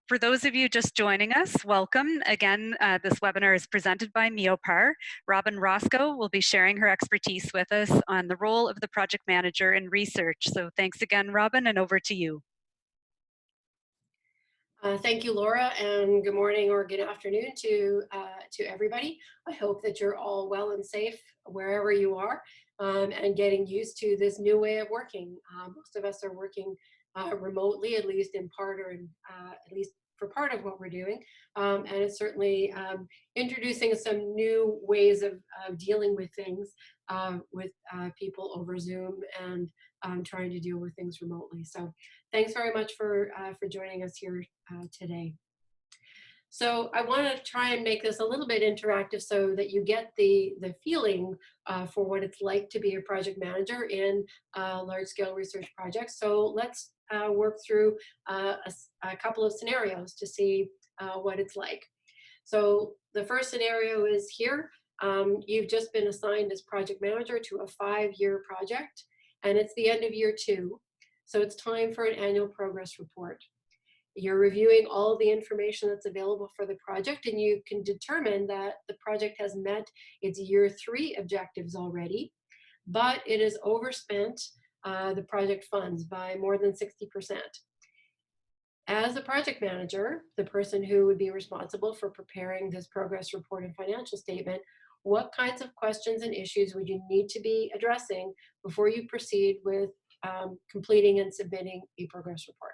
For those of you just joining us, welcome. Again, this webinar is presented by Neopar. Robyn Roscoe will be sharing her expertise with us on the role of the project manager in research. So thanks again, Robyn, and over to you. Thank you, Laura, and good morning or good afternoon to everybody. I hope that you're all well and safe wherever you are and getting used to this new way of working. Most of us are working remotely, at least in part, or at least for part of what we're doing. And it's certainly introducing some new ways of dealing with things with people over Zoom and trying to deal with things remotely. So thanks very much for joining us here today. So I want to try and make this a little bit interactive so that you get the feeling for what it's like to be a project manager in large-scale research projects. So let's work through a couple of scenarios to see what it's like. So the first scenario is here. You've just been assigned as project manager to a 5-year project, and it's the end of year 2. So it's time for an annual progress report. You're reviewing all the information that's available for the project, and you can determine that the project has met its year 3 objectives already, but it has overspent the project funds by more than 60%. As a project manager, the person who would be responsible for preparing this progress report and financial statement, what kinds of questions and issues would you need to be addressing before you proceed with completing and submitting a progress report?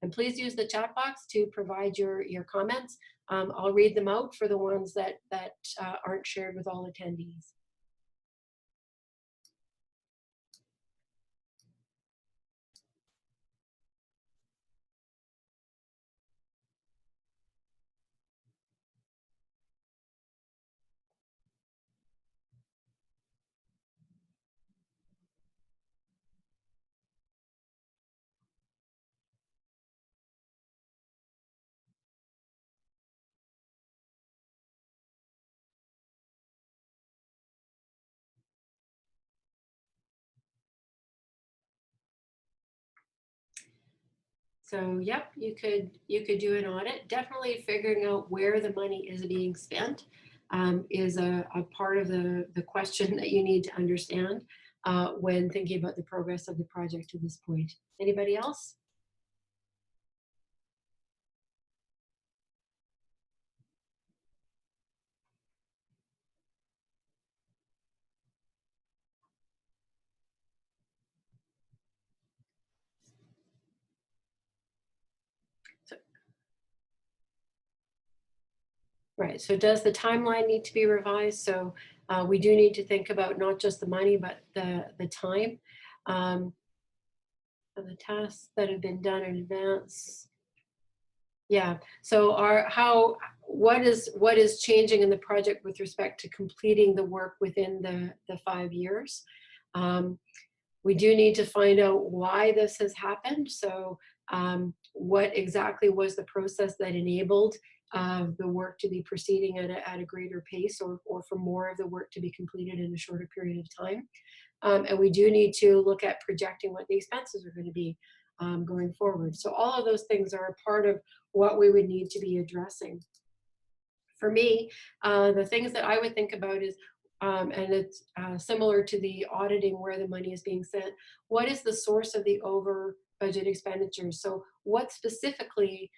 And please use the chat box to provide your comments. I'll read them out for the ones that aren't shared with all attendees. So yep, you could do an audit. Definitely figuring out where the money is being spent is a part of the question that you need to understand when thinking about the progress of the project to this point. Anybody else? Right, so does the timeline need to be revised? So we do need to think about not just the money, but the time. The tasks that have been done in advance. Yeah, so what is changing in the project with respect to completing the work within the 5 years? We do need to find out why this has happened. So what exactly was the process that enabled the work to be proceeding at a greater pace, or for more of the work to be completed in a shorter period of time. And we do need to look at projecting what the expenses are going to be going forward. So all of those things are a part of what we would need to be addressing. For me, the things that I would think about is, and it's similar to the auditing where the money is being sent, what is the source of the over budget expenditures? So what specifically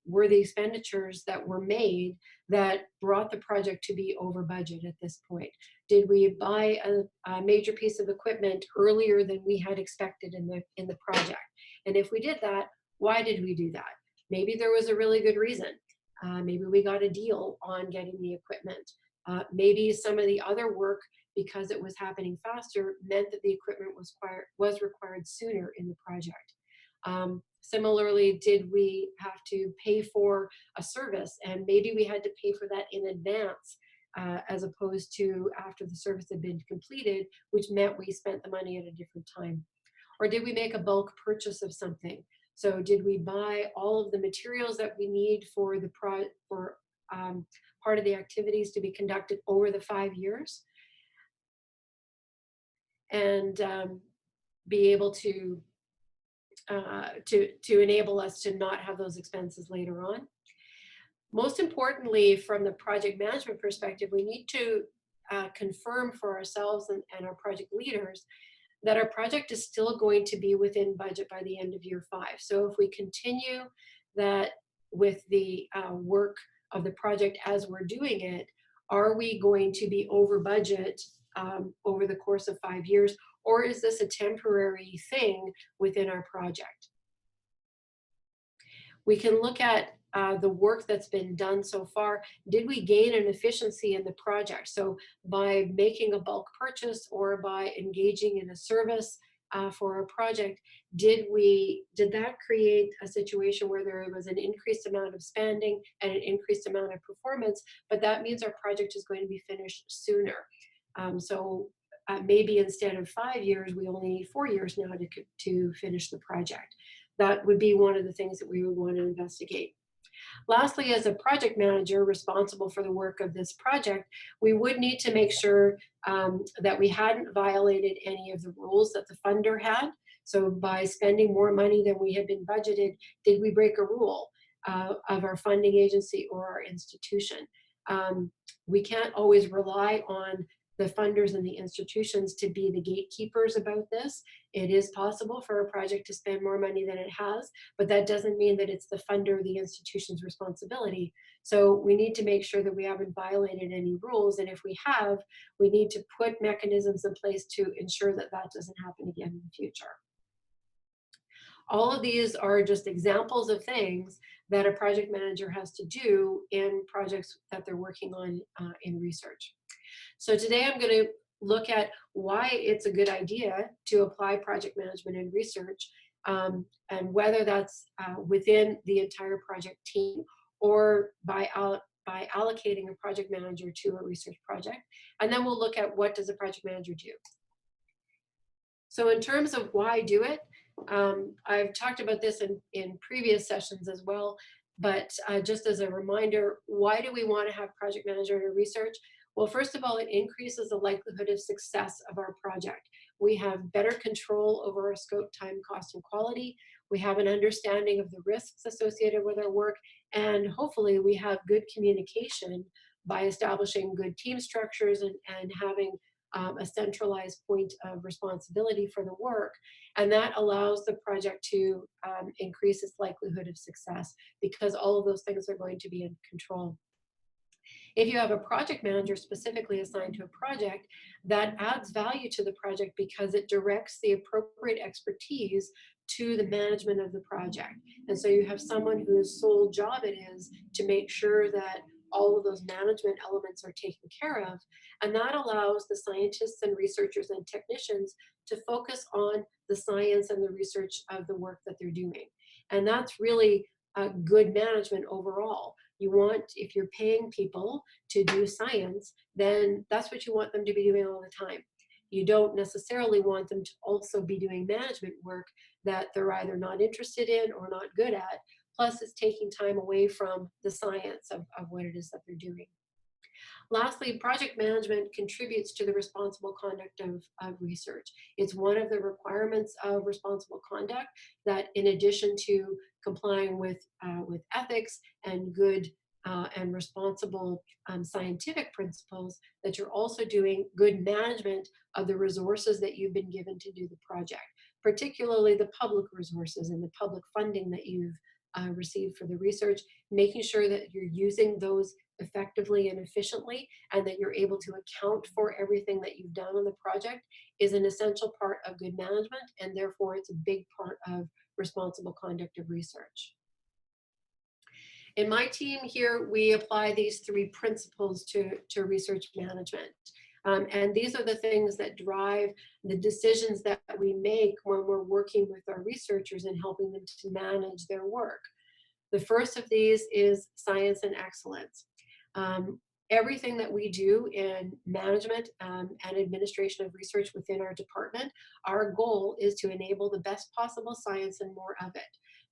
were the expenditures that were made that brought the project to be over budget at this point? Did we buy a major piece of equipment earlier than we had expected in the project? And if we did that, why did we do that? Maybe there was a really good reason. Maybe we got a deal on getting the equipment. Maybe some of the other work, because it was happening faster, meant that the equipment was required sooner in the project. Similarly, did we have to pay for a service, and maybe we had to pay for that in advance as opposed to after the service had been completed, which meant we spent the money at a different time? Or did we make a bulk purchase of something? So did we buy all of the materials that we need for the part of the activities to be conducted over the 5 years, and be able to to enable us to not have those expenses later on. Most importantly, from the project management perspective, we need to confirm for ourselves and our project leaders that our project is still going to be within budget by the end of year 5. So if we continue that with the work of the project as we're doing it, are we going to be over budget over the course of 5 years, or is this a temporary thing within our project? We can look at the work that's been done so far. Did we gain an efficiency in the project? So by making a bulk purchase or by engaging in a service for a project, did that create a situation where there was an increased amount of spending and an increased amount of performance, but that means our project is going to be finished sooner. Maybe instead of 5 years, we only need 4 years now to finish the project. That would be one of the things that we would want to investigate. Lastly, as a project manager responsible for the work of this project, we would need to make sure that we hadn't violated any of the rules that the funder had. So by spending more money than we had been budgeted, did we break a rule of our funding agency or our institution? We can't always rely on the funders and the institutions to be the gatekeepers about this. It is possible for a project to spend more money than it has, but that doesn't mean that it's the funder or the institution's responsibility. So we need to make sure that we haven't violated any rules, and if we have, we need to put mechanisms in place to ensure that that doesn't happen again in the future. All of these are just examples of things that a project manager has to do in projects that they're working on in research. So today I'm going to look at why it's a good idea to apply project management in research, and whether that's within the entire project team or by allocating a project manager to a research project. And then we'll look at what does a project manager do. So in terms of why do it, I've talked about this in previous sessions as well, but just as a reminder, why do we want to have project manager in research? Well, first of all, it increases the likelihood of success of our project. We have better control over our scope, time, cost, and quality. We have an understanding of the risks associated with our work, and hopefully we have good communication by establishing good team structures and having a centralized point of responsibility for the work. And that allows the project to increase its likelihood of success because all of those things are going to be in control. If you have a project manager specifically assigned to a project, that adds value to the project because it directs the appropriate expertise to the management of the project. And so you have someone whose sole job it is to make sure that all of those management elements are taken care of. And that allows the scientists and researchers and technicians to focus on the science and the research of the work that they're doing. And that's really good management overall. You want, if you're paying people to do science, then that's what you want them to be doing all the time. You don't necessarily want them to also be doing management work that they're either not interested in or not good at. Plus, it's taking time away from the science of what it is that they're doing. Lastly, project management contributes to the responsible conduct of research. It's one of the requirements of responsible conduct that, in addition to complying with ethics and good and responsible scientific principles, that you're also doing good management of the resources that you've been given to do the project, particularly the public resources and the public funding that you've received for the research, making sure that you're using those effectively and efficiently, and that you're able to account for everything that you've done on the project is an essential part of good management, and therefore it's a big part of responsible conduct of research. In my team here, we apply these 3 principles to research management. And these are the things that drive the decisions that we make when we're working with our researchers and helping them to manage their work. The first of these is science and excellence. Everything that we do in management and administration of research within our department, our goal is to enable the best possible science and more of it.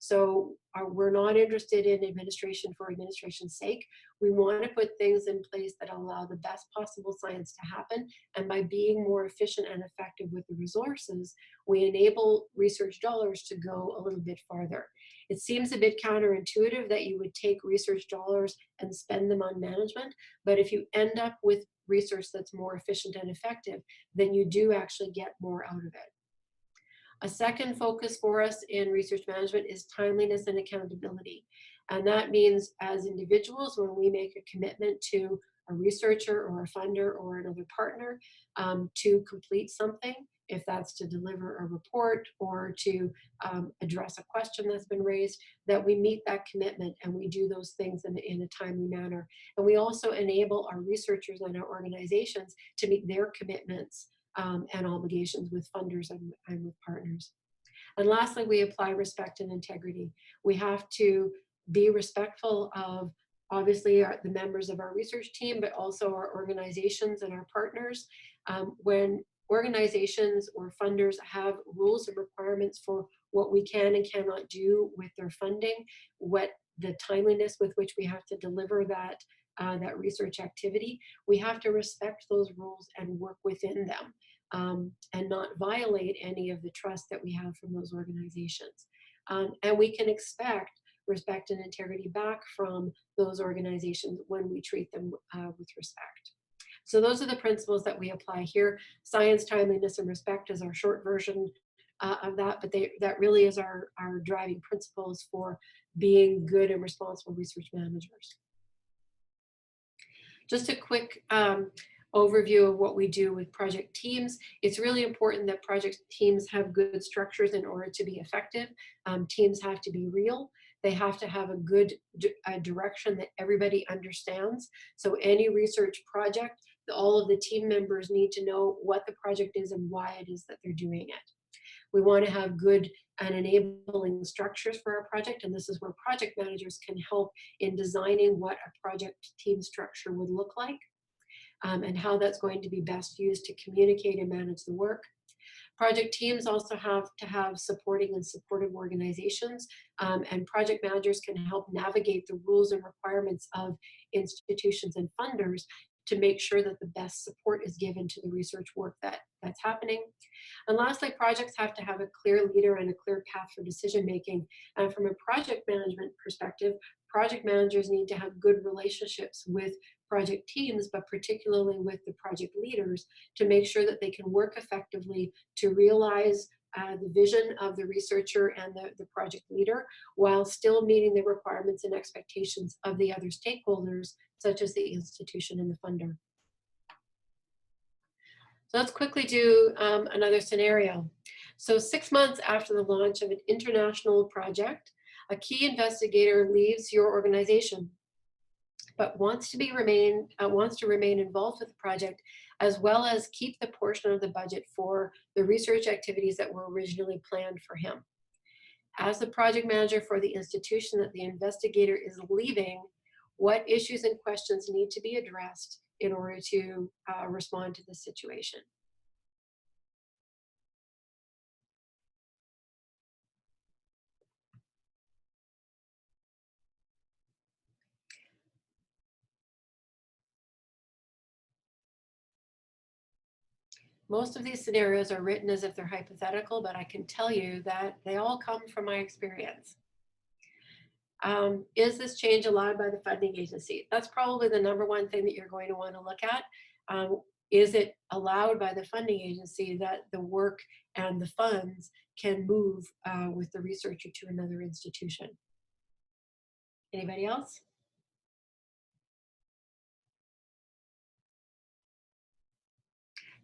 So we're not interested in administration for administration's sake. We want to put things in place that allow the best possible science to happen. And by being more efficient and effective with the resources, we enable research dollars to go a little bit farther. It seems a bit counterintuitive that you would take research dollars and spend them on management, but if you end up with research that's more efficient and effective, then you do actually get more out of it. A second focus for us in research management is timeliness and accountability. And that means as individuals, when we make a commitment to a researcher or a funder or another partner to complete something, if that's to deliver a report or to address a question that's been raised, that we meet that commitment and we do those things in a timely manner. And we also enable our researchers and our organizations to meet their commitments and obligations with funders and with partners. And lastly, we apply respect and integrity. We have to be respectful of obviously the members of our research team, but also our organizations and our partners. When organizations or funders have rules and requirements for what we can and cannot do with their funding, what the timeliness with which we have to deliver that research activity, we have to respect those rules and work within them and not violate any of the trust that we have from those organizations. And we can expect respect and integrity back from those organizations when we treat them with respect. So those are the principles that we apply here. Science, timeliness, and respect is our short version of that, but that really is our driving principles for being good and responsible research managers. Just a quick overview of what we do with project teams. It's really important that project teams have good structures in order to be effective. Teams have to be real. They have to have a good direction that everybody understands. So any research project, all of the team members need to know what the project is and why it is that they're doing it. We want to have good and enabling structures for our project, and this is where project managers can help in designing what a project team structure would look like and how that's going to be best used to communicate and manage the work. Project teams also have to have supporting and supportive organizations, and project managers can help navigate the rules and requirements of institutions and funders to make sure that the best support is given to the research work that's happening. And lastly, projects have to have a clear leader and a clear path for decision making. And from a project management perspective, project managers need to have good relationships with project teams, but particularly with the project leaders, to make sure that they can work effectively to realize the vision of the researcher and the project leader while still meeting the requirements and expectations of the other stakeholders, such as the institution and the funder. So let's quickly do another scenario. So 6 months after the launch of an international project, a key investigator leaves your organization, but wants to remain involved with the project, as well as keep the portion of the budget for the research activities that were originally planned for him. As the project manager for the institution that the investigator is leaving, what issues and questions need to be addressed in order to respond to the situation? Most of these scenarios are written as if they're hypothetical, but I can tell you that they all come from my experience. Is this change allowed by the funding agency? That's probably the #1 thing that you're going to want to look at. Is it allowed by the funding agency that the work and the funds can move with the researcher to another institution? Anybody else?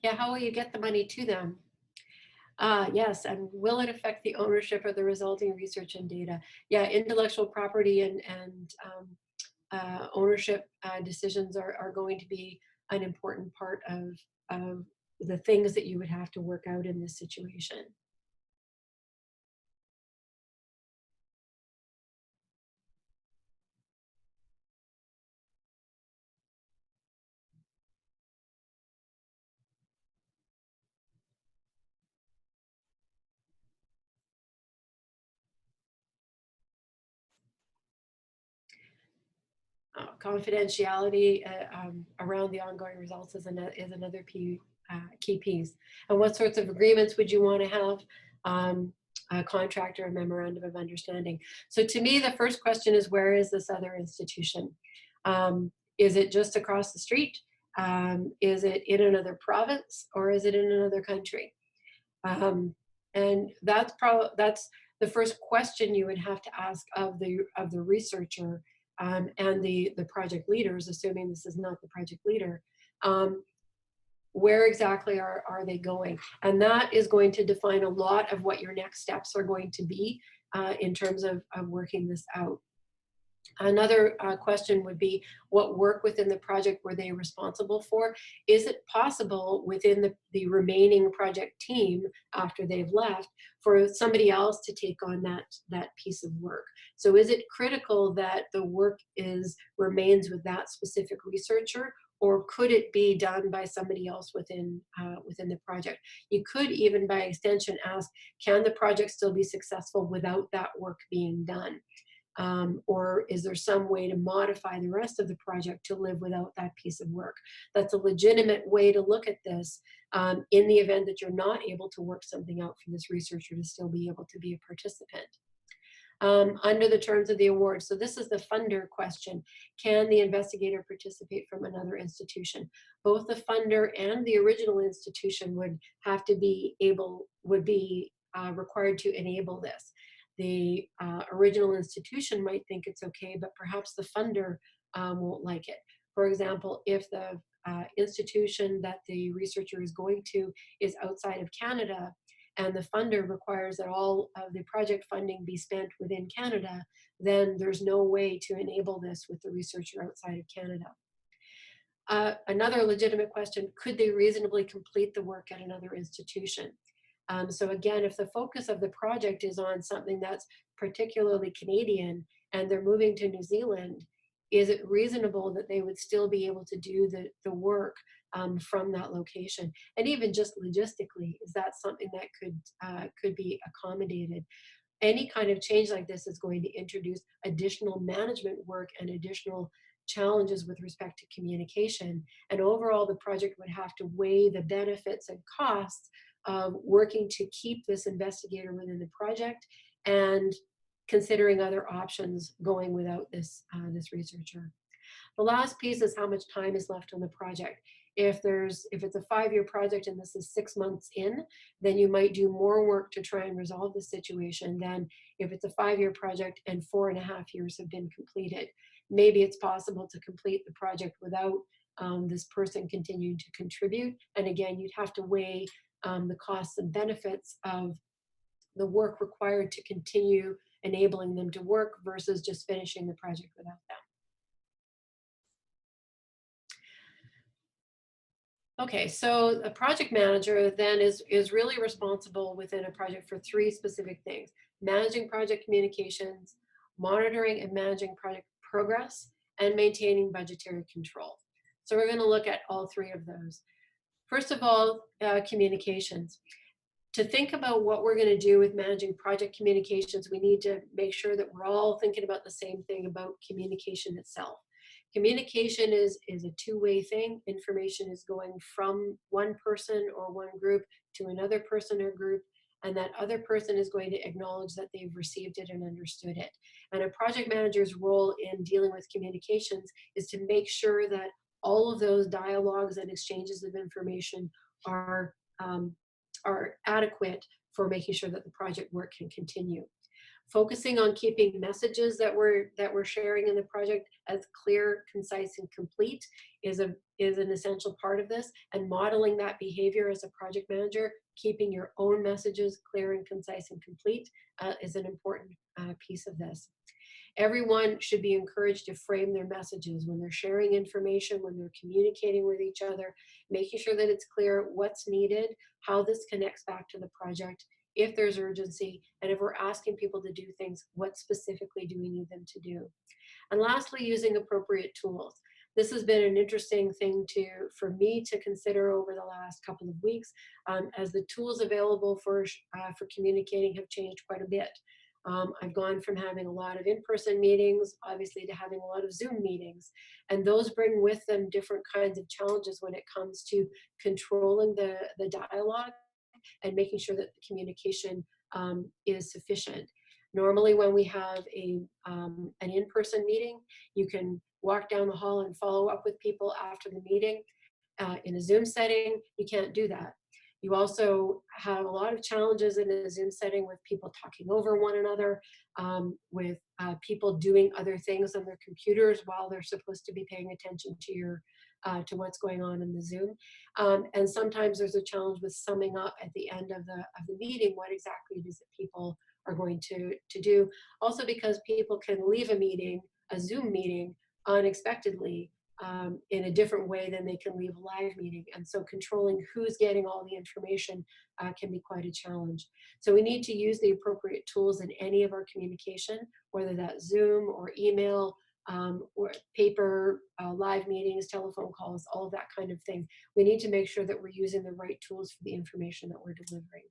Yeah, how will you get the money to them? Yes, and will it affect the ownership of the resulting research and data? Yeah, intellectual property and ownership decisions are going to be an important part of the things that you would have to work out in this situation. confidentiality around the ongoing results is another key piece. And what sorts of agreements would you want to have? A contract or a memorandum of understanding. So to me, the first question is, where is this other institution? Is it just across the street? Is it in another province, or is it in another country? And that's the first question you would have to ask of the researcher and the project leaders, assuming this is not the project leader. Where exactly are they going? And that is going to define a lot of what your next steps are going to be in terms of working this out. Another question would be, what work within the project were they responsible for? Is it possible within the remaining project team after they've left for somebody else to take on that piece of work? So is it critical that the work remains with that specific researcher, or could it be done by somebody else within the project? You could even by extension ask, can the project still be successful without that work being done? Or is there some way to modify the rest of the project to live without that piece of work? That's a legitimate way to look at this in the event that you're not able to work something out for this researcher to still be able to be a participant. Under the terms of the award, so this is the funder question. Can the investigator participate from another institution? Both the funder and the original institution would be required to enable this. The original institution might think it's okay, but perhaps the funder won't like it. For example, if the institution that the researcher is going to is outside of Canada, and the funder requires that all of the project funding be spent within Canada, then there's no way to enable this with the researcher outside of Canada. Another legitimate question, could they reasonably complete the work at another institution? So again, if the focus of the project is on something that's particularly Canadian and they're moving to New Zealand, is it reasonable that they would still be able to do the work from that location? And even just logistically, is that something that could be accommodated? Any kind of change like this is going to introduce additional management work and additional challenges with respect to communication. And overall, the project would have to weigh the benefits and costs of working to keep this investigator within the project and considering other options going without this researcher. The last piece is how much time is left on the project. If it's a 5-year project and this is 6 months in, then you might do more work to try and resolve the situation than if it's a 5-year project and 4.5 years have been completed. Maybe it's possible to complete the project without this person continuing to contribute. And again, you'd have to weigh the costs and benefits of the work required to continue enabling them to work versus just finishing the project without them. Okay, so a project manager then is really responsible within a project for 3 specific things: managing project communications, monitoring and managing project progress, and maintaining budgetary control. So we're going to look at all 3 of those. First of all, communications. To think about what we're going to do with managing project communications, we need to make sure that we're all thinking about the same thing about communication itself. Communication is a two-way thing. Information is going from one person or one group to another person or group, and that other person is going to acknowledge that they've received it and understood it. And a project manager's role in dealing with communications is to make sure that all of those dialogues and exchanges of information are adequate for making sure that the project work can continue. Focusing on keeping messages that we're sharing in the project as clear, concise, and complete is an essential part of this. And modeling that behavior as a project manager, keeping your own messages clear and concise and complete is an important piece of this. Everyone should be encouraged to frame their messages when they're sharing information, when they're communicating with each other, making sure that it's clear what's needed, how this connects back to the project, if there's urgency, and if we're asking people to do things, what specifically do we need them to do? And lastly, using appropriate tools. This has been an interesting thing for me to consider over the last couple of weeks, as the tools available for communicating have changed quite a bit. I've gone from having a lot of in-person meetings, obviously, to having a lot of Zoom meetings. And those bring with them different kinds of challenges when it comes to controlling the dialogue and making sure that the communication is sufficient. Normally, when we have an in-person meeting, you can walk down the hall and follow up with people after the meeting. In a Zoom setting, you can't do that. You also have a lot of challenges in a Zoom setting with people talking over one another, with people doing other things on their computers while they're supposed to be paying attention to what's going on in the Zoom. And sometimes there's a challenge with summing up at the end of the meeting what exactly it is that people are going to do. Also, because people can leave a Zoom meeting, unexpectedly, in a different way than they can leave a live meeting. And so controlling who's getting all the information can be quite a challenge. So we need to use the appropriate tools in any of our communication, whether that's Zoom or email, or paper, live meetings, telephone calls, all of that kind of thing. We need to make sure that we're using the right tools for the information that we're delivering.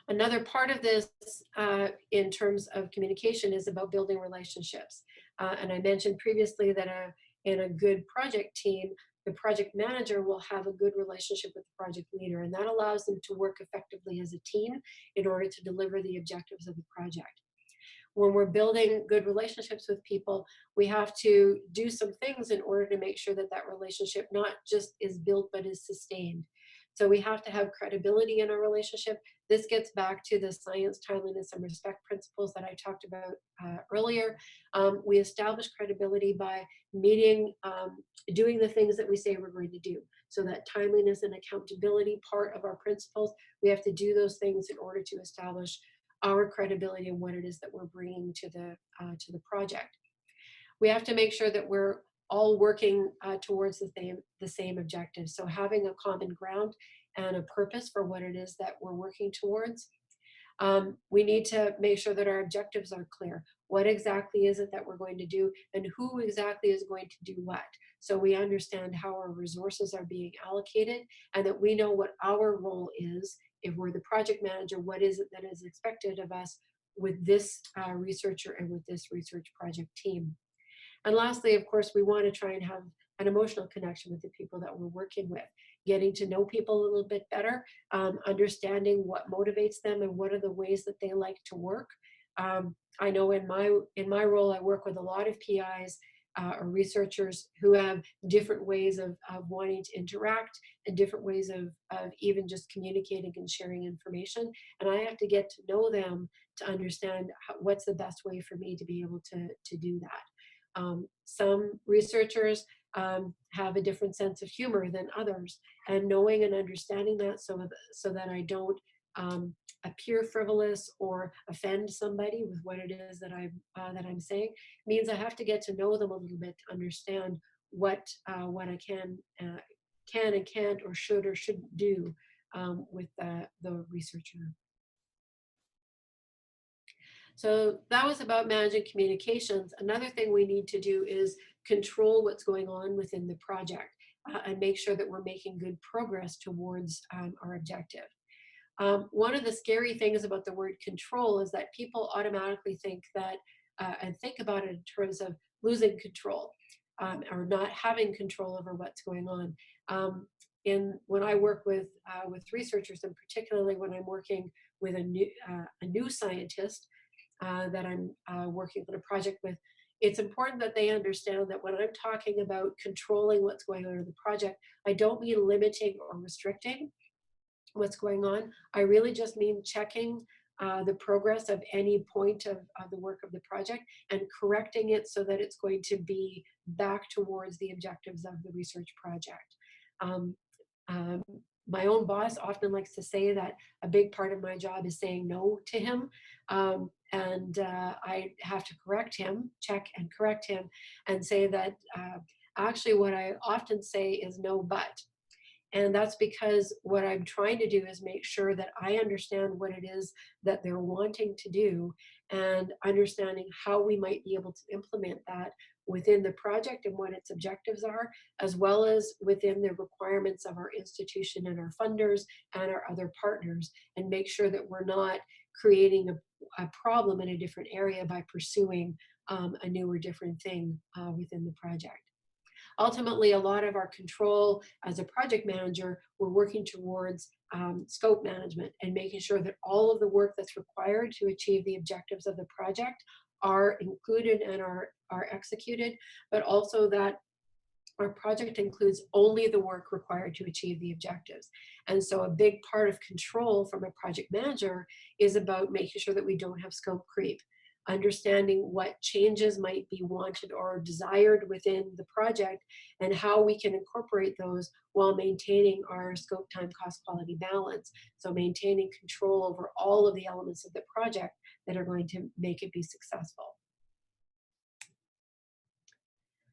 Another part of this in terms of communication is about building relationships. And I mentioned previously that in a good project team, the project manager will have a good relationship with the project leader, and that allows them to work effectively as a team in order to deliver the objectives of the project. When we're building good relationships with people, we have to do some things in order to make sure that that relationship not just is built, but is sustained. So we have to have credibility in our relationship. This gets back to the science, timeliness, and respect principles that I talked about earlier. We establish credibility by meeting, doing the things that we say we're going to do. So that timeliness and accountability part of our principles, we have to do those things in order to establish our credibility and what it is that we're bringing to the project. We have to make sure that we're all working towards the same objective. So having a common ground and a purpose for what it is that we're working towards. We need to make sure that our objectives are clear. What exactly is it that we're going to do, and who exactly is going to do what? So we understand how our resources are being allocated, and that we know what our role is. If we're the project manager, what is it that is expected of us with this researcher and with this research project team? And lastly, of course, we want to try and have an emotional connection with the people that we're working with, getting to know people a little bit better, understanding what motivates them and what are the ways that they like to work. I know in my role, I work with a lot of PIs or researchers who have different ways of wanting to interact and different ways of even just communicating and sharing information. And I have to get to know them to understand what's the best way for me to be able to do that. Some researchers have a different sense of humor than others, and knowing and understanding that so that I don't appear frivolous or offend somebody with what it is that I'm saying means I have to get to know them a little bit to understand what I can and can't or should or shouldn't do with the researcher. So that was about managing communications. Another thing we need to do is control what's going on within the project and make sure that we're making good progress towards our objective. One of the scary things about the word control is that people automatically think that and think about it in terms of losing control or not having control over what's going on. When I work with researchers, and particularly when I'm working with a new scientist that I'm working on a project with, it's important that they understand that when I'm talking about controlling what's going on in the project, I don't mean limiting or restricting what's going on. I really just mean checking the progress of any point of the work of the project and correcting it so that it's going to be back towards the objectives of the research project. My own boss often likes to say that a big part of my job is saying no to him. And I have to correct him, check and correct him, and say that actually what I often say is no, but. And that's because what I'm trying to do is make sure that I understand what it is that they're wanting to do and understanding how we might be able to implement that within the project and what its objectives are, as well as within the requirements of our institution and our funders and our other partners, and make sure that we're not creating a problem in a different area by pursuing a new or different thing within the project. Ultimately, a lot of our control as a project manager, we're working towards scope management and making sure that all of the work that's required to achieve the objectives of the project are included and are executed, but also that our project includes only the work required to achieve the objectives. And so a big part of control from a project manager is about making sure that we don't have scope creep, understanding what changes might be wanted or desired within the project and how we can incorporate those while maintaining our scope, time, cost, quality balance. So maintaining control over all of the elements of the project that are going to make it be successful.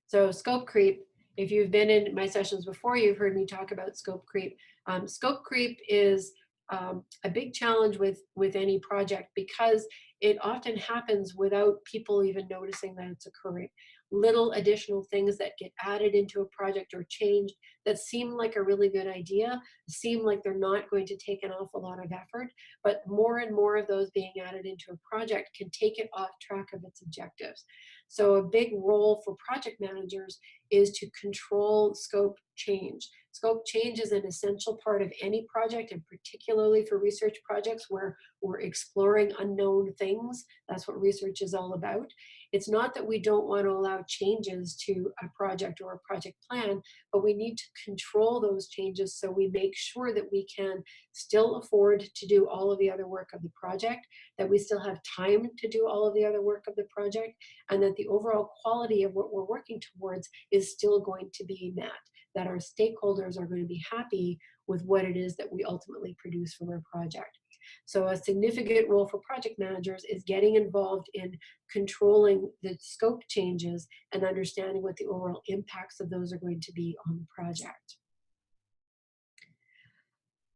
So scope creep, if you've been in my sessions before, you've heard me talk about scope creep. Scope creep is a big challenge with any project because it often happens without people even noticing that it's occurring. Little additional things that get added into a project or changed that seem like a really good idea, seem like they're not going to take an awful lot of effort, but more and more of those being added into a project can take it off track of its objectives. So a big role for project managers is to control scope change. Scope change is an essential part of any project, and particularly for research projects where we're exploring unknown things. That's what research is all about. It's not that we don't want to allow changes to a project or a project plan, but we need to control those changes so we make sure that we can still afford to do all of the other work of the project, that we still have time to do all of the other work of the project, and that the overall quality of what we're working towards is still going to be met, that our stakeholders are going to be happy with what it is that we ultimately produce from our project. So a significant role for project managers is getting involved in controlling the scope changes and understanding what the overall impacts of those are going to be on the project.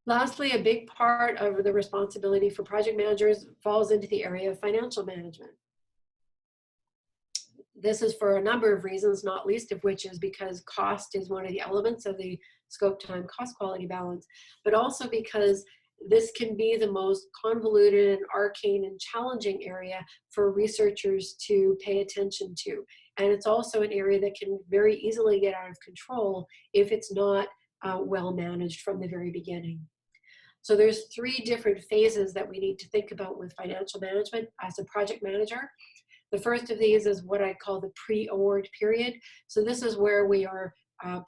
Lastly, a big part of the responsibility for project managers falls into the area of financial management. This is for a number of reasons, not least of which is because cost is one of the elements of the scope, time, cost, quality balance, but also because this can be the most convoluted and arcane and challenging area for researchers to pay attention to. And it's also an area that can very easily get out of control if it's not well managed from the very beginning. So there's 3 different phases that we need to think about with financial management as a project manager. The first of these is what I call the pre-award period. So this is where we are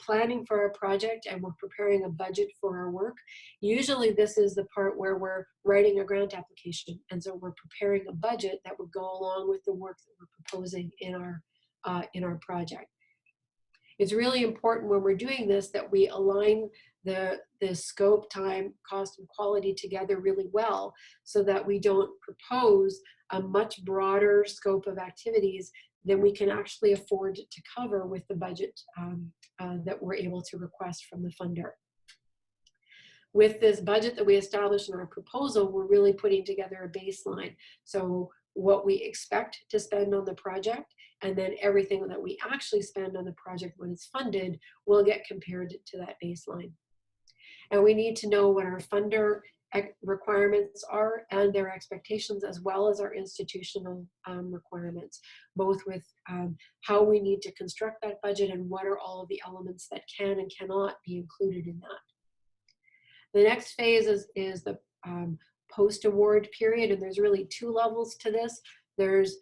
planning for our project and we're preparing a budget for our work. Usually this is the part where we're writing a grant application. And so we're preparing a budget that would go along with the work that we're proposing in our project. It's really important when we're doing this that we align the scope, time, cost, and quality together really well so that we don't propose a much broader scope of activities than we can actually afford to cover with the budget that we're able to request from the funder. With this budget that we established in our proposal, we're really putting together a baseline. So what we expect to spend on the project, and then everything that we actually spend on the project when it's funded will get compared to that baseline. And we need to know what our funder requirements are and their expectations, as well as our institutional requirements, both with how we need to construct that budget and what are all of the elements that can and cannot be included in that. The next phase is the post-award period, and there's really 2 levels to this. There's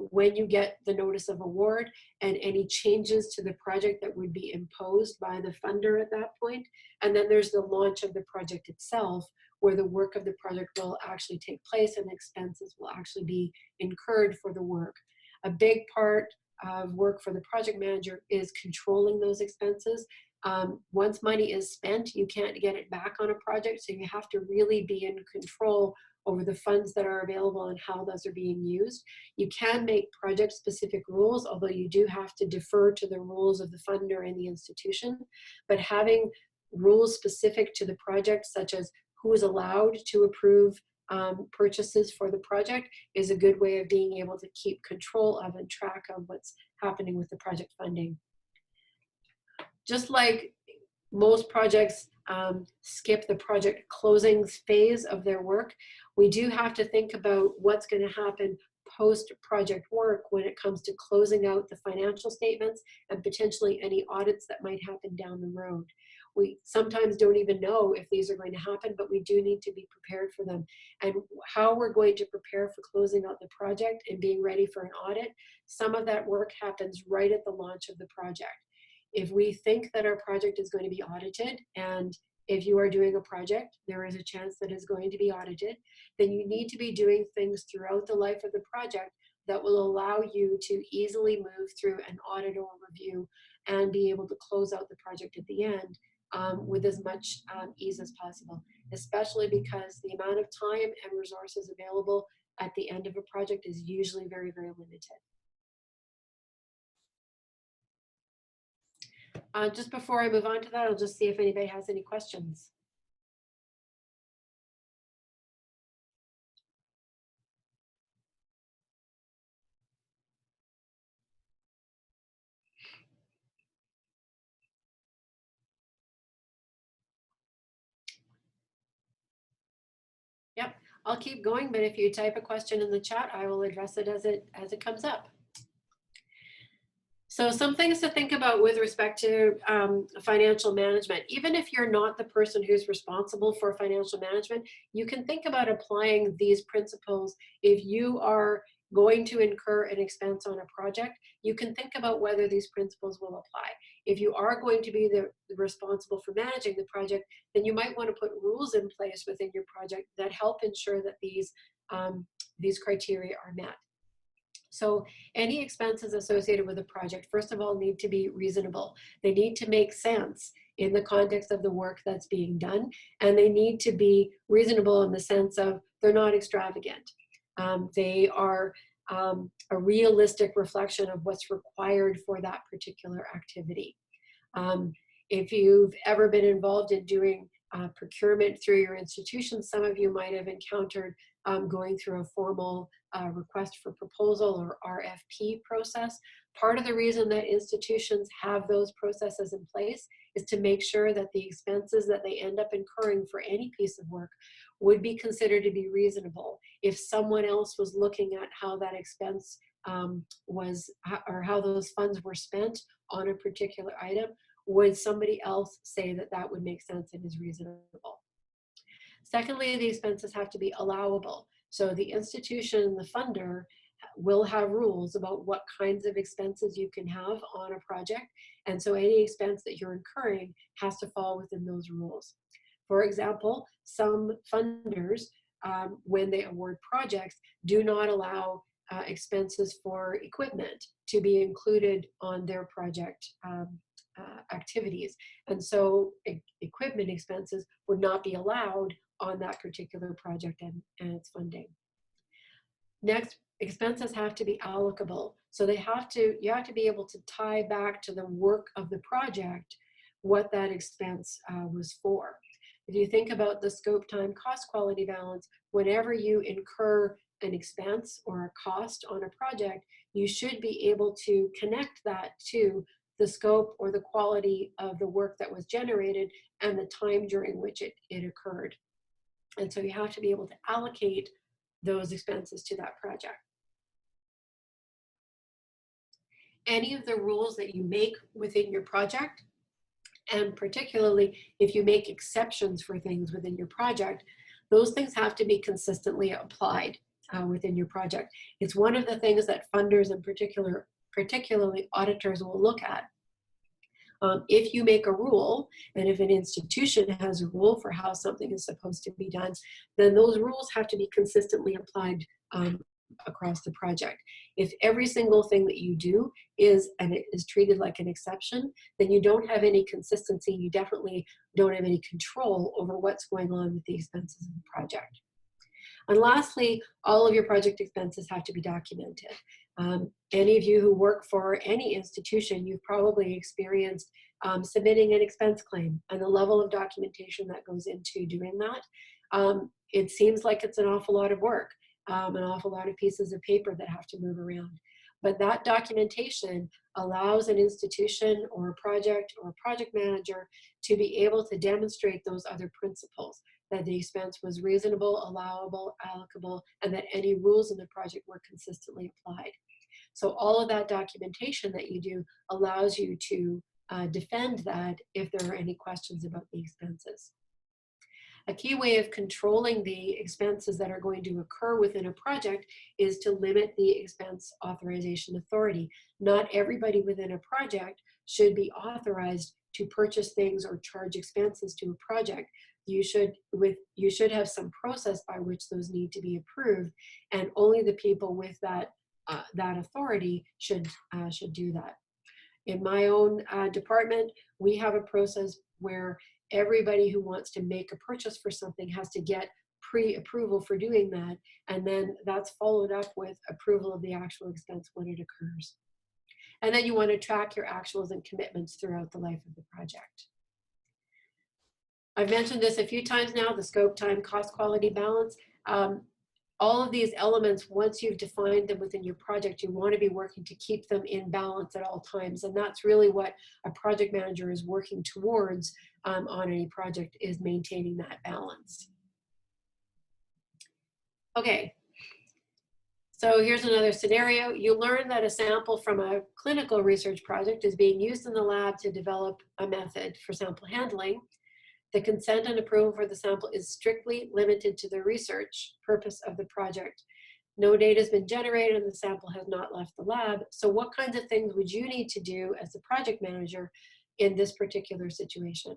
when you get the notice of award and any changes to the project that would be imposed by the funder at that point. And then there's the launch of the project itself, where the work of the project will actually take place and expenses will actually be incurred for the work. A big part of work for the project manager is controlling those expenses. Once money is spent, you can't get it back on a project, so you have to really be in control over the funds that are available and how those are being used. You can make project-specific rules, although you do have to defer to the rules of the funder and the institution. But having rules specific to the project, such as who is allowed to approve purchases for the project, is a good way of being able to keep control of and track of what's happening with the project funding. Just like most projects skip the project closing phase of their work. We do have to think about what's going to happen post-project work when it comes to closing out the financial statements and potentially any audits that might happen down the road. We sometimes don't even know if these are going to happen, but we do need to be prepared for them. And how we're going to prepare for closing out the project and being ready for an audit, some of that work happens right at the launch of the project. If we think that our project is going to be audited, and if you are doing a project, there is a chance that it's going to be audited, then you need to be doing things throughout the life of the project that will allow you to easily move through an audit or review and be able to close out the project at the end with as much ease as possible, especially because the amount of time and resources available at the end of a project is usually very, very limited. Just before I move on to that, I'll just see if anybody has any questions. Yep, I'll keep going, but if you type a question in the chat, I will address it as it comes up. So some things to think about with respect to financial management. Even if you're not the person who's responsible for financial management, you can think about applying these principles. If you are going to incur an expense on a project, you can think about whether these principles will apply. If you are going to be the responsible for managing the project, then you might want to put rules in place within your project that help ensure that these criteria are met. So any expenses associated with a project, first of all, need to be reasonable. They need to make sense in the context of the work that's being done, and they need to be reasonable in the sense of they're not extravagant. They are a realistic reflection of what's required for that particular activity. If you've ever been involved in doing procurement through your institution, some of you might have encountered going through a formal request for proposal or RFP process. Part of the reason that institutions have those processes in place is to make sure that the expenses that they end up incurring for any piece of work would be considered to be reasonable. If someone else was looking at how that expense or how those funds were spent on a particular item, would somebody else say that that would make sense and is reasonable? Secondly, the expenses have to be allowable. So the institution, the funder, will have rules about what kinds of expenses you can have on a project. And so any expense that you're incurring has to fall within those rules. For example, some funders, when they award projects, do not allow expenses for equipment to be included on their project activities. And so equipment expenses would not be allowed on that particular project and its funding. Next, expenses have to be allocable. So you have to be able to tie back to the work of the project what that expense was for. If you think about the scope, time, cost, quality balance, whenever you incur an expense or a cost on a project, you should be able to connect that to the scope or the quality of the work that was generated and the time during which it occurred. And so you have to be able to allocate those expenses to that project. Any of the rules that you make within your project, and particularly if you make exceptions for things within your project, those things have to be consistently applied within your project. It's one of the things that funders in particularly auditors will look at. If you make a rule, and if an institution has a rule for how something is supposed to be done, then those rules have to be consistently applied across the project. If every single thing that you do is treated like an exception, then you don't have any consistency. You definitely don't have any control over what's going on with the expenses of the project. And lastly, all of your project expenses have to be documented. Any of you who work for any institution, you've probably experienced submitting an expense claim and the level of documentation that goes into doing that. It seems like it's an awful lot of work, an awful lot of pieces of paper that have to move around. But that documentation allows an institution or a project manager to be able to demonstrate those other principles, that the expense was reasonable, allowable, allocable, and that any rules in the project were consistently applied. So all of that documentation that you do allows you to defend that if there are any questions about the expenses. A key way of controlling the expenses that are going to occur within a project is to limit the expense authorization authority. Not everybody within a project should be authorized to purchase things or charge expenses to a project. You should have some process by which those need to be approved, and only the people with that authority should do that. In my own department, we have a process where everybody who wants to make a purchase for something has to get pre-approval for doing that, and then that's followed up with approval of the actual expense when it occurs. And then you want to track your actuals and commitments throughout the life of the project. I've mentioned this a few times now, the scope, time, cost, quality balance. All of these elements, once you've defined them within your project, you want to be working to keep them in balance at all times. And that's really what a project manager is working towards on any project, is maintaining that balance. Okay, so here's another scenario. You learn that a sample from a clinical research project is being used in the lab to develop a method for sample handling. The consent and approval for the sample is strictly limited to the research purpose of the project. No data has been generated and the sample has not left the lab. So what kinds of things would you need to do as the project manager in this particular situation?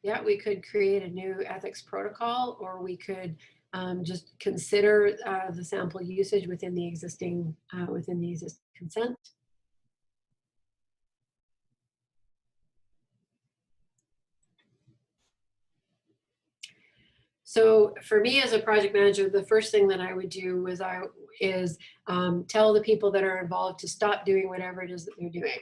Yeah, we could create a new ethics protocol, or we could just consider the sample usage within the existing consent. So for me as a project manager, the first thing that I would do is tell the people that are involved to stop doing whatever it is that they're doing.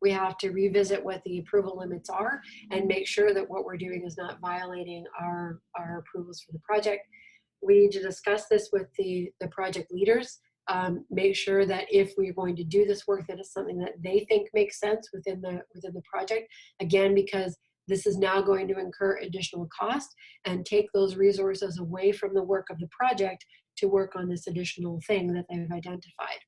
We have to revisit what the approval limits are and make sure that what we're doing is not violating our approvals for the project. We need to discuss this with the project leaders, make sure that if we're going to do this work, that it's something that they think makes sense within the project. Again, because this is now going to incur additional cost and take those resources away from the work of the project to work on this additional thing that they've identified.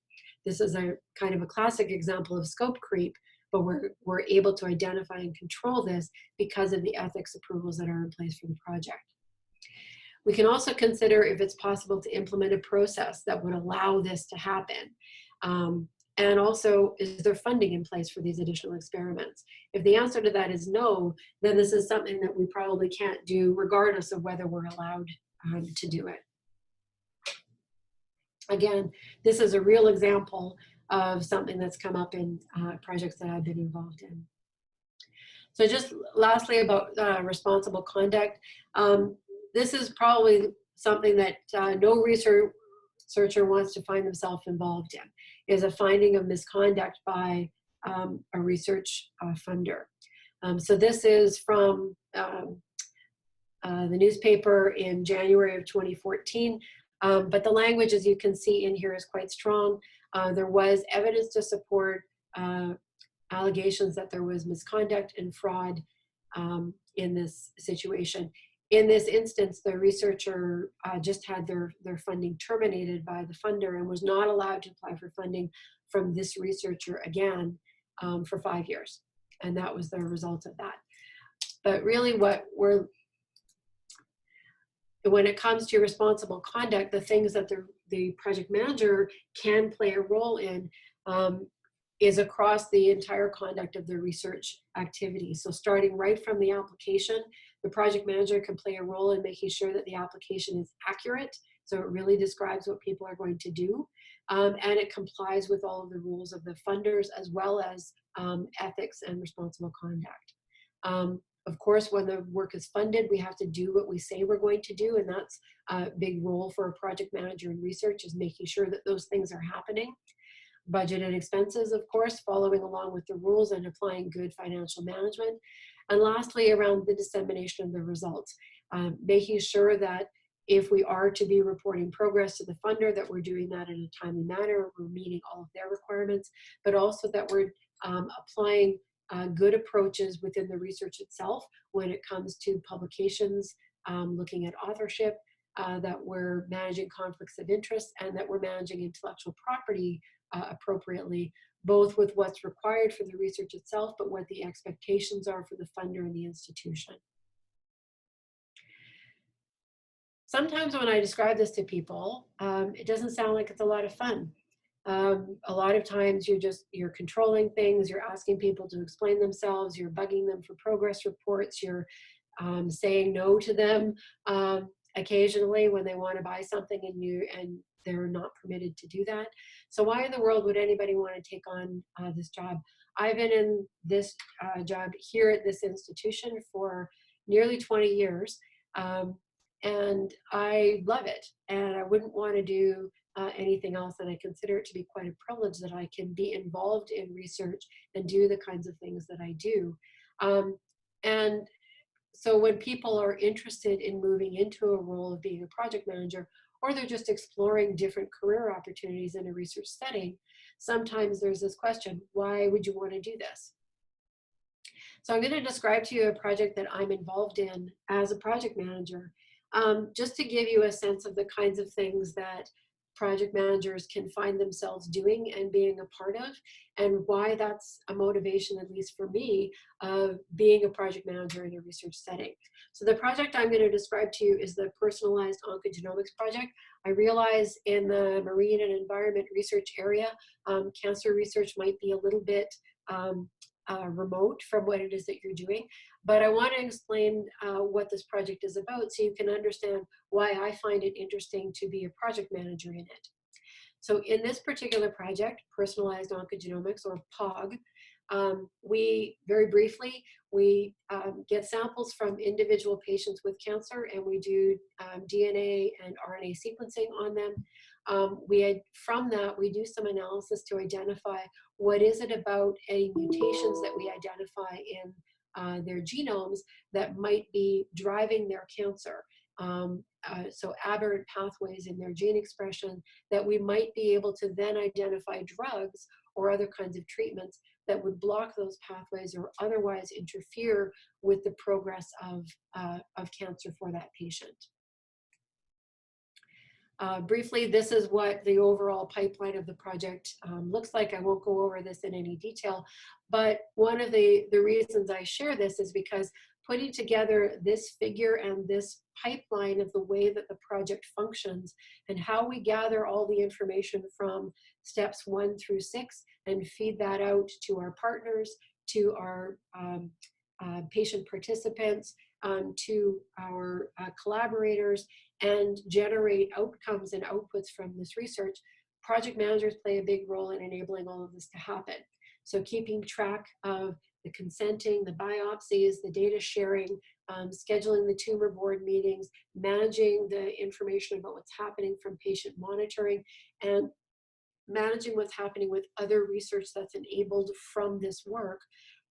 This is a kind of a classic example of scope creep, but we're able to identify and control this because of the ethics approvals that are in place for the project. We can also consider if it's possible to implement a process that would allow this to happen. And also, is there funding in place for these additional experiments? If the answer to that is no, then this is something that we probably can't do regardless of whether we're allowed to do it. Again, this is a real example of something that's come up in projects that I've been involved in. So just lastly about responsible conduct. This is probably something that no researcher wants to find themselves involved in, is a finding of misconduct by a research funder. So this is from the newspaper in January of 2014, but the language, as you can see in here, is quite strong. There was evidence to support allegations that there was misconduct and fraud in this situation. In this instance, the researcher just had their funding terminated by the funder and was not allowed to apply for funding from this researcher again for 5 years. And that was the result of that. But really when it comes to responsible conduct, the things that the project manager can play a role in is across the entire conduct of the research activity. So starting right from the application, the project manager can play a role in making sure that the application is accurate, So it really describes what people are going to do. And it complies with all of the rules of the funders, as well as ethics and responsible conduct. Of course, when the work is funded, we have to do what we say we're going to do, and that's a big role for a project manager in research, is making sure that those things are happening. Budgeted expenses, of course, following along with the rules and applying good financial management. And lastly, around the dissemination of the results, making sure that if we are to be reporting progress to the funder, that we're doing that in a timely manner, we're meeting all of their requirements, but also that we're applying good approaches within the research itself when it comes to publications, looking at authorship, that we're managing conflicts of interest, and that we're managing intellectual property appropriately, both with what's required for the research itself, but what the expectations are for the funder and the institution. Sometimes when I describe this to people, it doesn't sound like it's a lot of fun. A lot of times you're controlling things, you're asking people to explain themselves, you're bugging them for progress reports, you're saying no to them occasionally when they want to buy something and they're not permitted to do that. So why in the world would anybody want to take on this job? I've been in this job here at this institution for nearly 20 years, and I love it, and I wouldn't want to do anything else, and I consider it to be quite a privilege that I can be involved in research and do the kinds of things that I do. And so when people are interested in moving into a role of being a project manager, or they're just exploring different career opportunities in a research setting, sometimes there's this question, why would you want to do this? So I'm going to describe to you a project that I'm involved in as a project manager, just to give you a sense of the kinds of things that project managers can find themselves doing and being a part of, and why that's a motivation, at least for me, of being a project manager in a research setting. So the project I'm going to describe to you is the Personalized OncoGenomics project. I realize in the marine and environment research area, cancer research might be a little bit remote from what it is that you're doing, but I want to explain what this project is about so you can understand why I find it interesting to be a project manager in it. So in this particular project, Personalized OncoGenomics, or POG, we very briefly, we get samples from individual patients with cancer, and we do DNA and RNA sequencing on them. From that, we do some analysis to identify what is it about any mutations that we identify in their genomes that might be driving their cancer. So aberrant pathways in their gene expression that we might be able to then identify drugs or other kinds of treatments that would block those pathways or otherwise interfere with the progress of cancer for that patient. Briefly, this is what the overall pipeline of the project looks like. I won't go over this in any detail, but one of the reasons I share this is because putting together this figure and this pipeline of the way that the project functions and how we gather all the information from steps 1 through 6 and feed that out to our partners, to our patient participants, to our collaborators, and generate outcomes and outputs from this research. Project managers play a big role in enabling all of this to happen. So keeping track of the consenting, the biopsies, the data sharing, scheduling the tumor board meetings, managing the information about what's happening from patient monitoring, and managing what's happening with other research that's enabled from this work.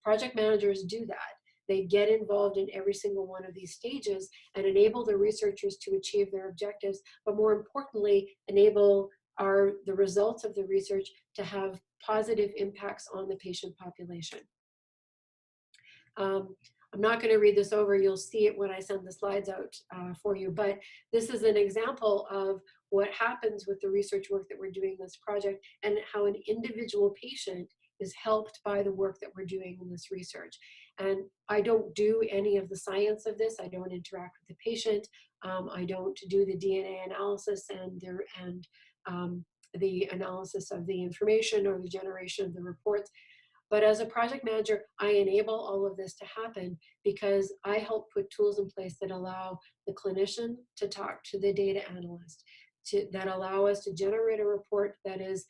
Project managers do that. They get involved in every single one of these stages and enable the researchers to achieve their objectives, but more importantly, enable the results of the research to have positive impacts on the patient population. I'm not going to read this over. You'll see it when I send the slides out for you, but this is an example of what happens with the research work that we're doing in this project and how an individual patient is helped by the work that we're doing in this research. And I don't do any of the science of this. I don't interact with the patient. I don't do the DNA analysis and the analysis of the information or the generation of the reports. But as a project manager, I enable all of this to happen because I help put tools in place that allow the clinician to talk to the data analyst, that allow us to generate a report that is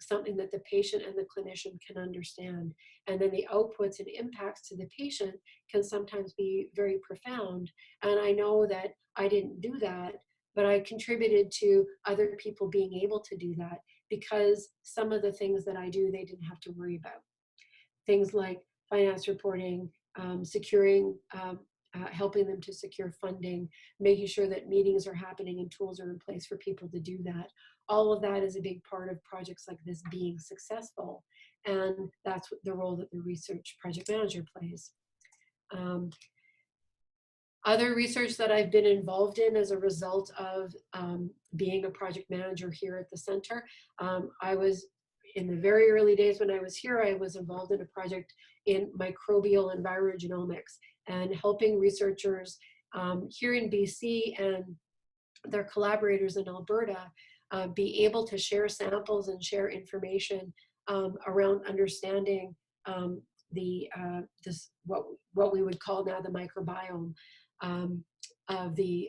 something that the patient and the clinician can understand. And then the outputs and impacts to the patient can sometimes be very profound. And I know that I didn't do that, but I contributed to other people being able to do that, because some of the things that I do, they didn't have to worry about. Things like finance reporting, securing, helping them to secure funding, making sure that meetings are happening and tools are in place for people to do that. All of that is a big part of projects like this being successful. And that's the role that the research project manager plays. Other research that I've been involved in as a result of being a project manager here at the center, I was, in the very early days when I was here, I was involved in a project in microbial and genomics, and helping researchers here in BC and their collaborators in Alberta be able to share samples and share information around understanding what we would call now the microbiome of the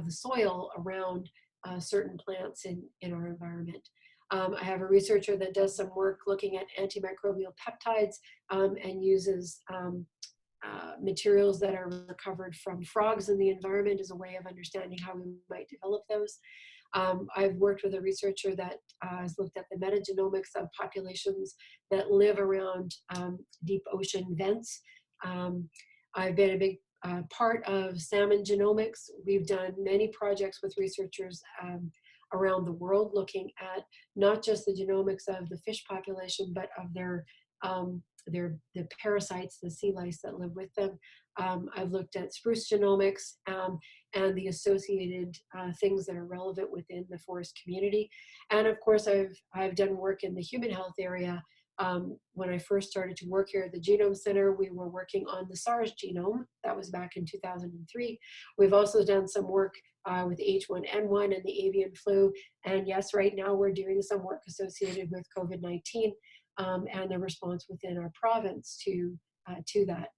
soil around certain plants in our environment. I have a researcher that does some work looking at antimicrobial peptides and uses materials that are recovered from frogs in the environment as a way of understanding how we might develop those. I've worked with a researcher that has looked at the metagenomics of populations that live around deep ocean vents. I've been a big part of salmon genomics. We've done many projects with researchers around the world looking at not just the genomics of the fish population, but of the parasites, the sea lice that live with them. I've looked at spruce genomics and the associated things that are relevant within the forest community. And of course, I've done work in the human health area. When I first started to work here at the Genome Center, we were working on the SARS genome. That was back in 2003. We've also done some work with H1N1 and the avian flu. And yes, right now we're doing some work associated with COVID-19 and the response within our province to that.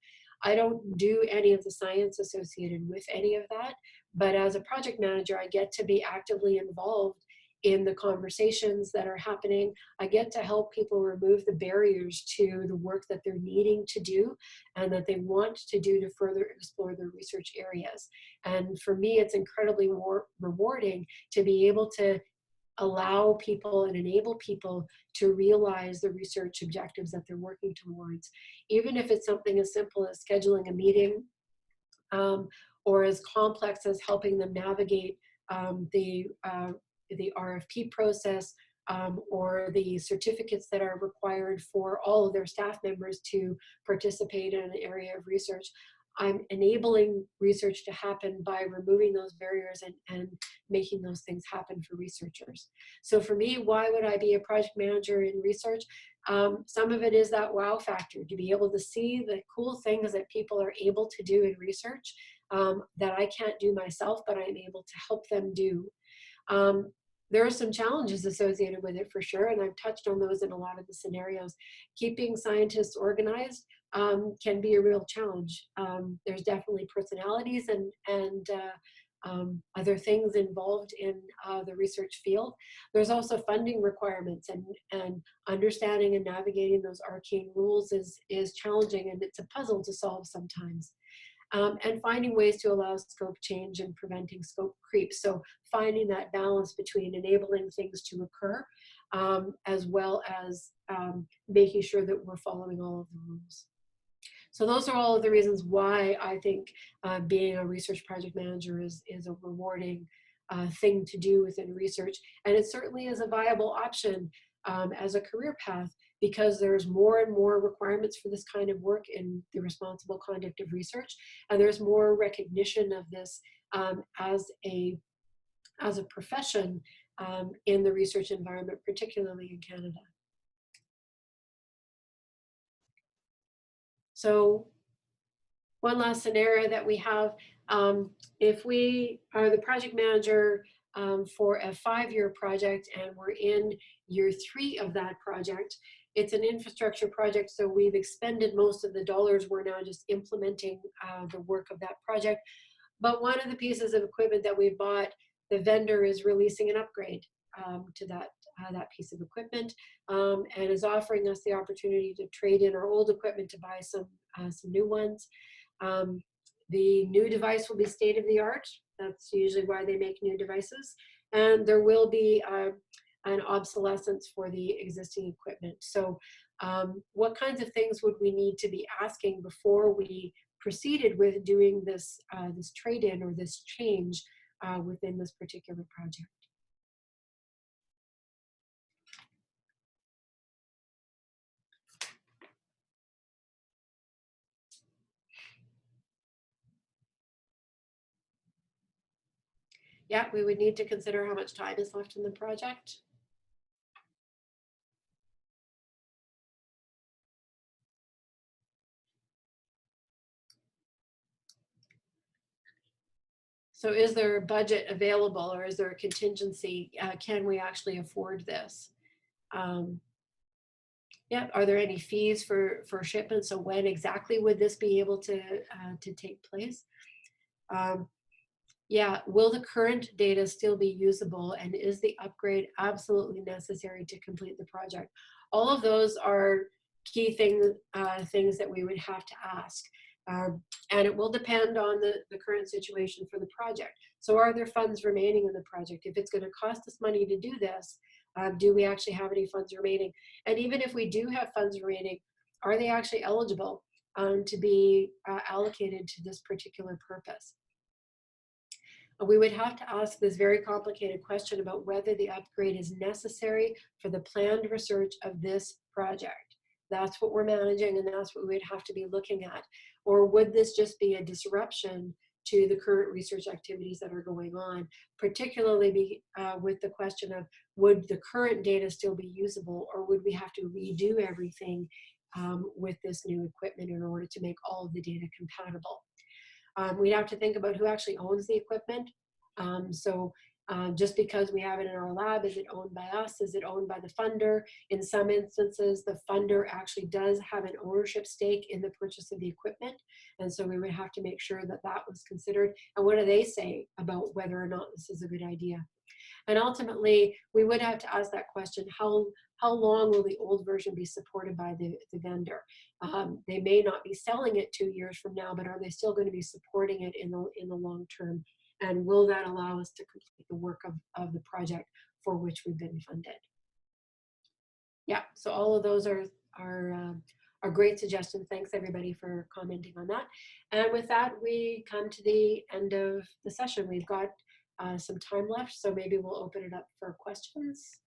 I don't do any of the science associated with any of that, but as a project manager, I get to be actively involved in the conversations that are happening. I get to help people remove the barriers to the work that they're needing to do and that they want to do to further explore their research areas. And for me, it's incredibly more rewarding to be able to allow people and enable people to realize the research objectives that they're working towards. Even if it's something as simple as scheduling a meeting or as complex as helping them navigate the RFP process or the certificates that are required for all of their staff members to participate in an area of research. I'm enabling research to happen by removing those barriers and making those things happen for researchers. So for me, why would I be a project manager in research? Some of it is that wow factor, to be able to see the cool things that people are able to do in research that I can't do myself, but I'm able to help them do. There are some challenges associated with it for sure, and I've touched on those in a lot of the scenarios. Keeping scientists organized can be a real challenge. There's definitely personalities and other things involved in the research field. There's also funding requirements, and understanding and navigating those arcane rules is challenging, and it's a puzzle to solve sometimes. And finding ways to allow scope change and preventing scope creep. So finding that balance between enabling things to occur as well as making sure that we're following all of the rules. So those are all of the reasons why I think being a research project manager is a rewarding thing to do within research. And it certainly is a viable option as a career path, because there's more and more requirements for this kind of work in the responsible conduct of research, and there's more recognition of this as a profession in the research environment, particularly in Canada. So one last scenario that we have, if we are the project manager for a 5-year project and we're in year 3 of that project, it's an infrastructure project, so we've expended most of the dollars. We're now just implementing the work of that project. But one of the pieces of equipment that we bought the vendor is releasing an upgrade to that piece of equipment, and is offering us the opportunity to trade in our old equipment to buy some new ones. The new device will be state of the art. That's usually why they make new devices. And there will be an obsolescence for the existing equipment. So what kinds of things would we need to be asking before we proceeded with doing this, this trade-in or this change within this particular project? Yeah, we would need to consider how much time is left in the project. So is there a budget available, or is there a contingency? Can we actually afford this? Yeah, are there any fees for shipment? So when exactly would this be able to take place? Yeah, will the current data still be usable, and is the upgrade absolutely necessary to complete the project? All of those are key things that we would have to ask. And it will depend on the current situation for the project. So are there funds remaining in the project? If it's going to cost us money to do this, do we actually have any funds remaining? And even if we do have funds remaining, are they actually eligible to be allocated to this particular purpose? We would have to ask this very complicated question about whether the upgrade is necessary for the planned research of this project. That's what we're managing, and that's what we would have to be looking at. Or would this just be a disruption to the current research activities that are going on, particularly with the question of, would the current data still be usable, or would we have to redo everything with this new equipment in order to make all of the data compatible? We'd have to think about who actually owns the equipment. Just because we have it in our lab, is it owned by us? Is it owned by the funder? In some instances, the funder actually does have an ownership stake in the purchase of the equipment. And so we would have to make sure that that was considered. And what do they say about whether or not this is a good idea? And ultimately, we would have to ask that question, how long will the old version be supported by the vendor? They may not be selling it 2 years from now, but are they still going to be supporting it in the long term? And will that allow us to complete the work of the project for which we've been funded? Yeah, so all of those are great suggestions. Thanks everybody for commenting on that. And with that, we come to the end of the session. We've got some time left, so maybe we'll open it up for questions.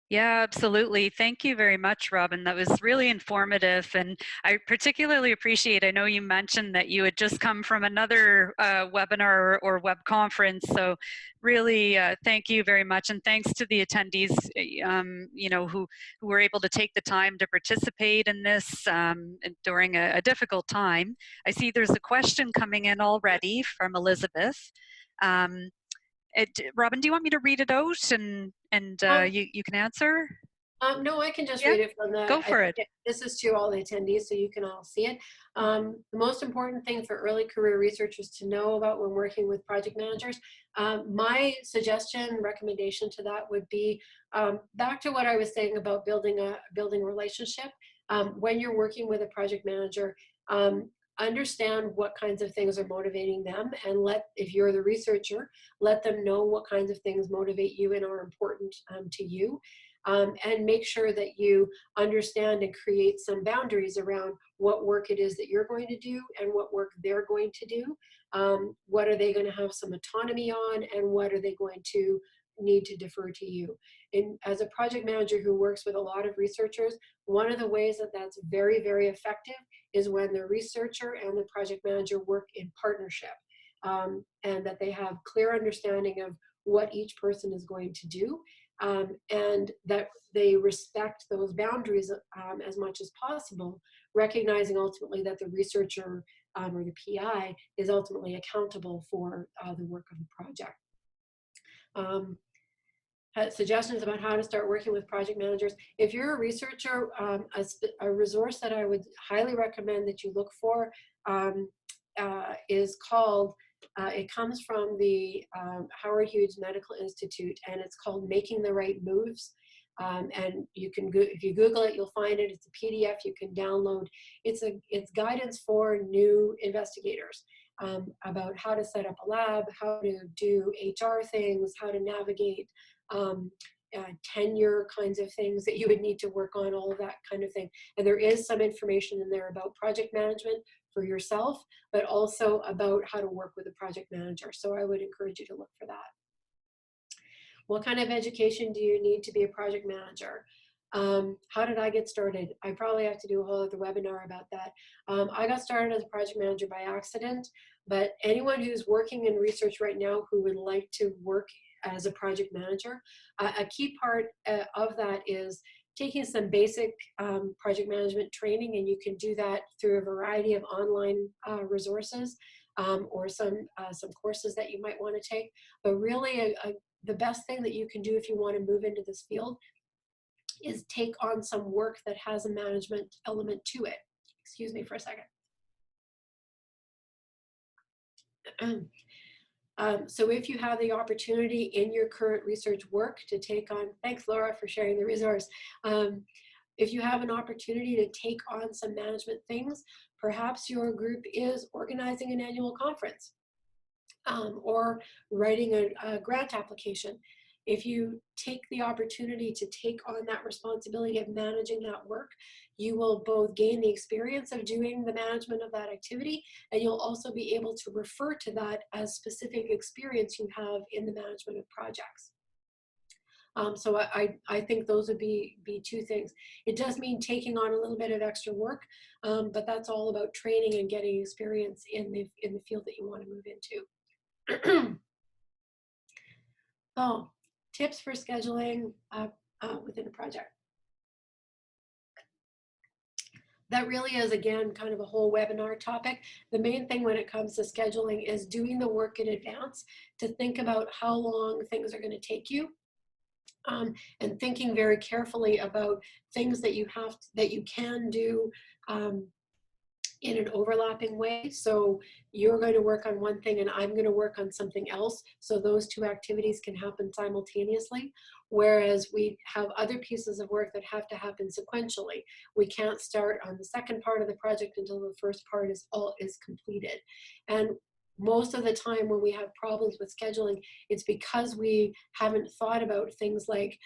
Yeah, absolutely. Thank you very much, Robyn. That was really informative. And I particularly appreciate, I know you mentioned that you had just come from another webinar or web conference. So really thank you very much. And thanks to the attendees, who were able to take the time to participate in this during a difficult time. I see there's a question coming in already from Elizabeth. Robyn, do you want me to read it out and you can answer? No, I can just read it from the. Go for it. This is to all the attendees, so you can all see it. The most important thing for early career researchers to know about when working with project managers, my suggestion, recommendation to that would be back to what I was saying about building a relationship. When you're working with a project manager, understand what kinds of things are motivating them, and if you're the researcher, let them know what kinds of things motivate you and are important to you. And make sure that you understand and create some boundaries around what work it is that you're going to do and what work they're going to do. What are they going to have some autonomy on, and what are they going to need to defer to you? As a project manager who works with a lot of researchers, one of the ways that that's very, very effective is when the researcher and the project manager work in partnership, and that they have clear understanding of what each person is going to do. And that they respect those boundaries as much as possible, recognizing ultimately that the researcher or the PI is ultimately accountable for the work of the project. Suggestions about how to start working with project managers. If you're a researcher, a resource that I would highly recommend that you look for is called It comes from the Howard Hughes Medical Institute, and it's called Making the Right Moves. And you can if you Google it, you'll find it. It's a PDF you can download. It's guidance for new investigators about how to set up a lab, how to do HR things, how to navigate tenure kinds of things that you would need to work on, all of that kind of thing. And there is some information in there about project management for yourself, but also about how to work with a project manager. So I would encourage you to look for that. What kind of education do you need to be a project manager? How did I get started? I probably have to do a whole other webinar about that. I got started as a project manager by accident, but anyone who's working in research right now who would like to work as a project manager, a key part of that is taking some basic project management training, and you can do that through a variety of online resources or some courses that you might want to take. But really, the best thing that you can do if you want to move into this field is take on some work that has a management element to it. Excuse me for a second. So if you have the opportunity in your current research work to take on, thanks Laura for sharing the resource. If you have an opportunity to take on some management things, perhaps your group is organizing an annual conference or writing a grant application. If you take the opportunity to take on that responsibility of managing that work, you will both gain the experience of doing the management of that activity, and you'll also be able to refer to that as specific experience you have in the management of projects. So I think those would be two things. It does mean taking on a little bit of extra work, but that's all about training and getting experience in the field that you want to move into. Oh, tips for scheduling within a project. That really is, again, kind of a whole webinar topic. The main thing when it comes to scheduling is doing the work in advance to think about how long things are going to take you. And thinking very carefully about things that you can do in an overlapping way. So you're going to work on one thing and I'm going to work on something else. So those two activities can happen simultaneously. Whereas we have other pieces of work that have to happen sequentially. We can't start on the second part of the project until the first part is completed. And most of the time when we have problems with scheduling, it's because we haven't thought about things like,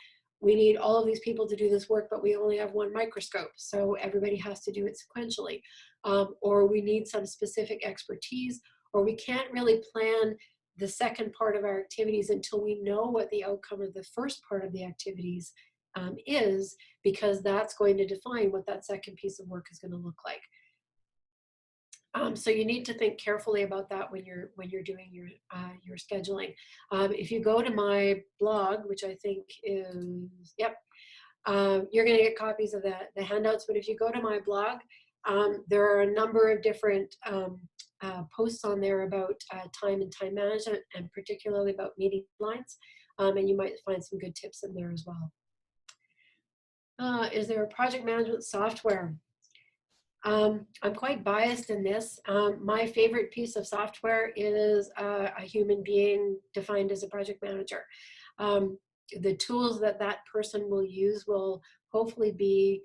we need all of these people to do this work, but we only have one microscope, so everybody has to do it sequentially. Or we need some specific expertise, or we can't really plan the second part of our activities until we know what the outcome of the first part of the activities is, because that's going to define what that second piece of work is going to look like. So you need to think carefully about that when you're doing your scheduling. If you go to my blog, which I think is, yep, you're going to get copies of the handouts. But if you go to my blog, there are a number of different posts on there about time and time management, and particularly about meeting deadlines. And you might find some good tips in there as well. Is there a project management software? I'm quite biased in this. My favorite piece of software is a human being defined as a project manager. The tools that person will use will hopefully be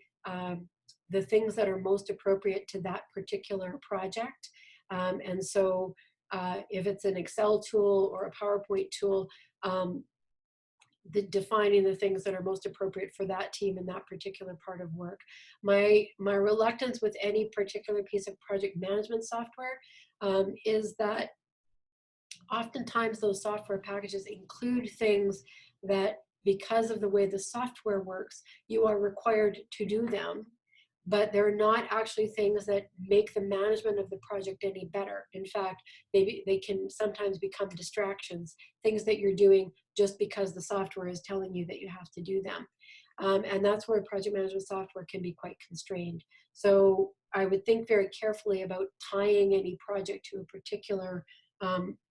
the things that are most appropriate to that particular project. And so if it's an Excel tool or a PowerPoint tool, defining the things that are most appropriate for that team in that particular part of work. My reluctance with any particular piece of project management software is that oftentimes those software packages include things that, because of the way the software works, you are required to do them, but they're not actually things that make the management of the project any better. In fact, they can sometimes become distractions, things that you're doing just because the software is telling you that you have to do them. And that's where project management software can be quite constrained. So I would think very carefully about tying any project to a particular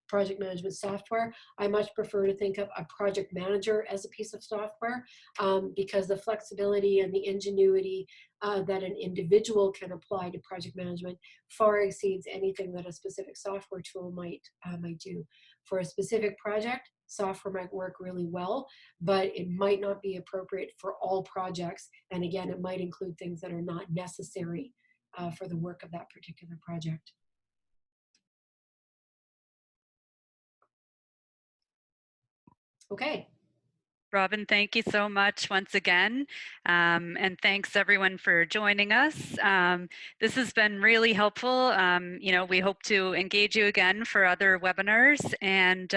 project management software. I much prefer to think of a project manager as a piece of software because the flexibility and the ingenuity that an individual can apply to project management far exceeds anything that a specific software tool might do. For a specific project, software might work really well, but it might not be appropriate for all projects. And again, it might include things that are not necessary for the work of that particular project. Okay. Robyn, thank you so much once again. And thanks everyone for joining us. This has been really helpful. We hope to engage you again for other webinars. And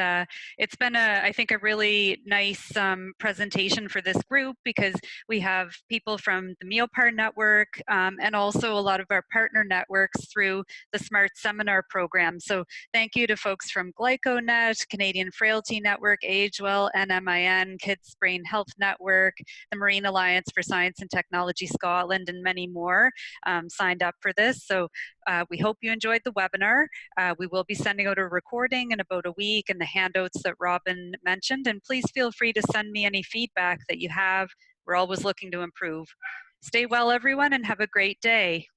it's been, I think, a really nice presentation for this group because we have people from the MeoPAR network and also a lot of our partner networks through the Smart Seminar program. So thank you to folks from GlycoNet, Canadian Frailty Network, AgeWell, NMIN, Kids Brain Health Network, the Marine Alliance for Science and Technology Scotland, and many more signed up for this. So we hope you enjoyed the webinar. We will be sending out a recording in about a week and the handouts that Robyn mentioned. And please feel free to send me any feedback that you have. We're always looking to improve. Stay well, everyone, and have a great day.